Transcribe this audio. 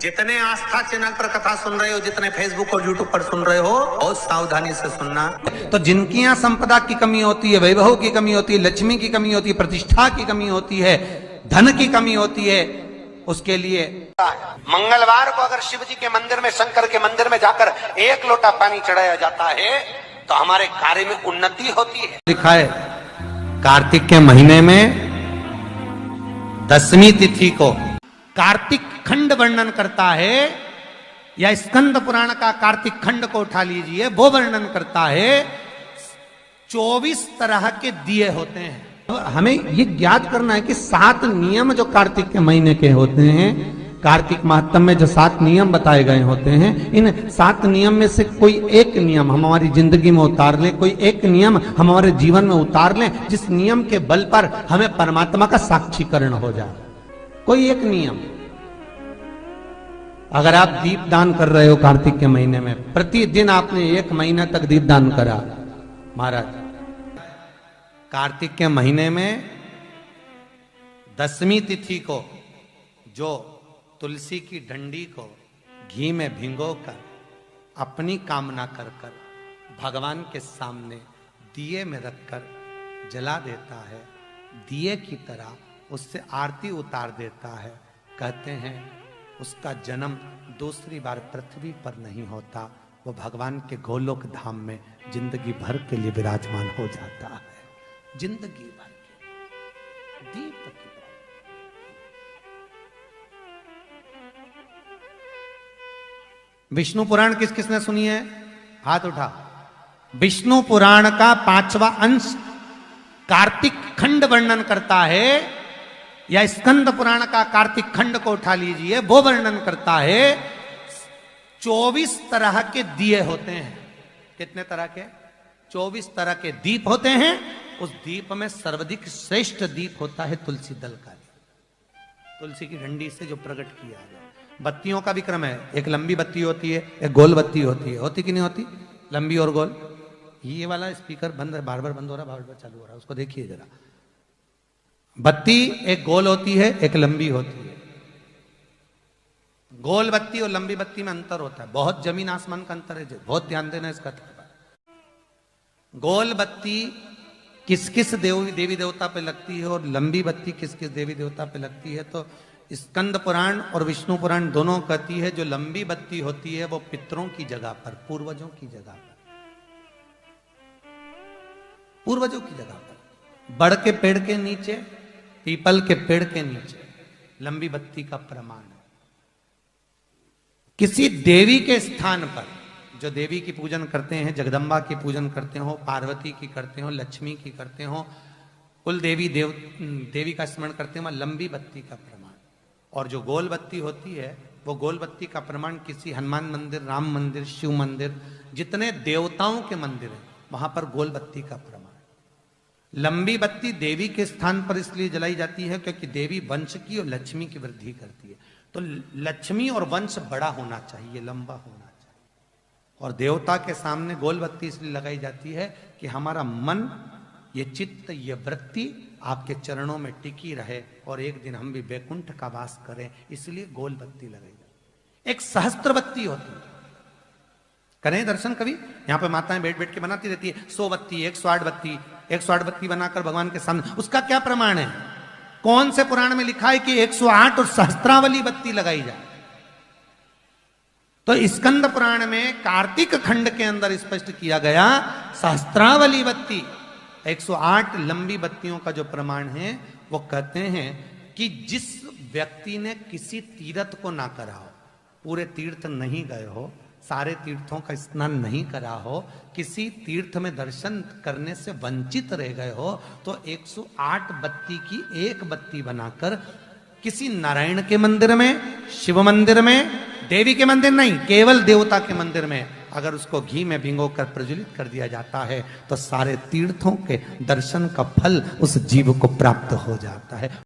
जितने आस्था चैनल पर कथा सुन रहे हो, जितने फेसबुक और यूट्यूब पर सुन रहे हो, बहुत सावधानी से सुनना। तो जिनकी यहाँ संपदा की कमी होती है, वैभव की कमी होती है, लक्ष्मी की कमी होती है, प्रतिष्ठा की कमी होती है, धन की कमी होती है, उसके लिए मंगलवार को अगर शिव जी के मंदिर में, शंकर के मंदिर में जाकर एक लोटा पानी चढ़ाया जाता है तो हमारे कार्य में उन्नति होती है। लिखा है कार्तिक के महीने में 10वीं तिथि को कार्तिक खंड वर्णन करता है, या स्कंद पुराण का कार्तिक खंड को उठा लीजिए, वो वर्णन करता है 24 तरह के दिए होते हैं। हमें ये ज्ञात करना है कि 7 नियम जो कार्तिक के महीने के होते हैं, कार्तिक महात्म में जो 7 नियम बताए गए होते हैं, इन 7 नियम में से कोई एक नियम हम हमारी जिंदगी में उतार लें, कोई एक नियम हम हमारे जीवन में उतार लें, जिस नियम के बल पर हमें परमात्मा का साक्षीकरण हो जाए। कोई एक नियम, अगर आप दीप दान कर रहे हो कार्तिक के महीने में, प्रतिदिन आपने 1 महीना तक दीप दान करा, महाराज कार्तिक के महीने में 10वीं तिथि को जो तुलसी की डंडी को घी में भिगोकर अपनी कामना कर कर भगवान के सामने दिए में रखकर जला देता है, दिए की तरह उससे आरती उतार देता है, कहते हैं उसका जन्म दूसरी बार पृथ्वी पर नहीं होता, वो भगवान के गोलोक धाम में जिंदगी भर के लिए विराजमान हो जाता है। जिंदगी भर के दीप की विष्णु पुराण किस किसने सुनी है? हाथ उठा। विष्णु पुराण का 5वां अंश कार्तिक खंड वर्णन करता है, या स्कंद पुराण का कार्तिक खंड को उठा लीजिए, वो वर्णन करता है 24 तरह के दिए होते हैं। कितने तरह के? 24 तरह के दीप होते हैं। उस दीप में सर्वाधिक श्रेष्ठ दीप होता है तुलसी दल का, तुलसी की डंडी से जो प्रकट किया गया। बत्तियों का भी क्रम है, एक लंबी बत्ती होती है, एक गोल बत्ती होती है। होती कि नहीं होती? लंबी और गोल। ये वाला स्पीकर बंद है, बार बार बंद हो रहा, बार बार चालू हो रहा, उसको देखिए जरा। बत्ती एक गोल होती है, एक लंबी होती है। गोल बत्ती और लंबी बत्ती में अंतर होता है, बहुत जमीन आसमान का अंतर है, बहुत ध्यान देना इसका। गोल बत्ती किस किस देवी देवता पे लगती है और लंबी बत्ती किस किस देवी देवता पे लगती है, तो स्कंद पुराण और विष्णु पुराण दोनों कहती है जो लंबी बत्ती होती है वो पितरों की जगह पर, पूर्वजों की जगह पर, पूर्वजों की जगह पर, बड़ के पेड़ के नीचे, पीपल के पेड़ के नीचे लंबी बत्ती का प्रमाण है। किसी देवी के स्थान पर, जो देवी की पूजन करते हैं, जगदम्बा की पूजन करते हो, पार्वती की करते हो, लक्ष्मी की करते हो, कुल देवी का स्मरण करते हो, लंबी बत्ती का प्रमाण। और जो गोल बत्ती होती है वो गोल बत्ती का प्रमाण किसी हनुमान मंदिर, राम मंदिर, शिव मंदिर, जितने देवताओं के मंदिर हैं वहां पर गोल बत्ती का प्रमाण। लंबी बत्ती देवी के स्थान पर इसलिए जलाई जाती है क्योंकि देवी वंश की और लक्ष्मी की वृद्धि करती है, तो लक्ष्मी और वंश बड़ा होना चाहिए, लंबा होना चाहिए। और देवता के सामने गोल बत्ती इसलिए लगाई जाती है कि हमारा मन, ये चित्त, ये वृत्ति आपके चरणों में टिकी रहे और एक दिन हम भी वैकुंठ का वास करें, इसलिए गोल बत्ती लगाई जाती है। एक सहस्त्र बत्ती होती है, करें दर्शन कभी? यहां पे माताएं बैठ बैठ के बनाती रहती है 100 बत्ती, 108 बत्ती, 108 बत्ती बनाकर भगवान के सामने, उसका क्या प्रमाण है? कौन से पुराण में लिखा है कि 108 और सहस्त्रावली बत्ती लगाई जाए? तो स्कंद पुराण में कार्तिक खंड के अंदर स्पष्ट किया गया, सहस्त्रावली बत्ती, 108 लंबी बत्तियों का जो प्रमाण है, वो कहते हैं कि जिस व्यक्ति ने किसी तीर्थ को ना करा हो, पूरे तीर्थ नहीं गए हो, सारे तीर्थों का स्नान नहीं करा हो, किसी तीर्थ में दर्शन करने से वंचित रह गए हो, तो 108 बत्ती की एक बत्ती बनाकर किसी नारायण के मंदिर में, शिव मंदिर में, देवी के मंदिर नहीं, केवल देवता के मंदिर में अगर उसको घी में भिगोकर प्रज्वलित कर दिया जाता है तो सारे तीर्थों के दर्शन का फल उस जीव को प्राप्त हो जाता है।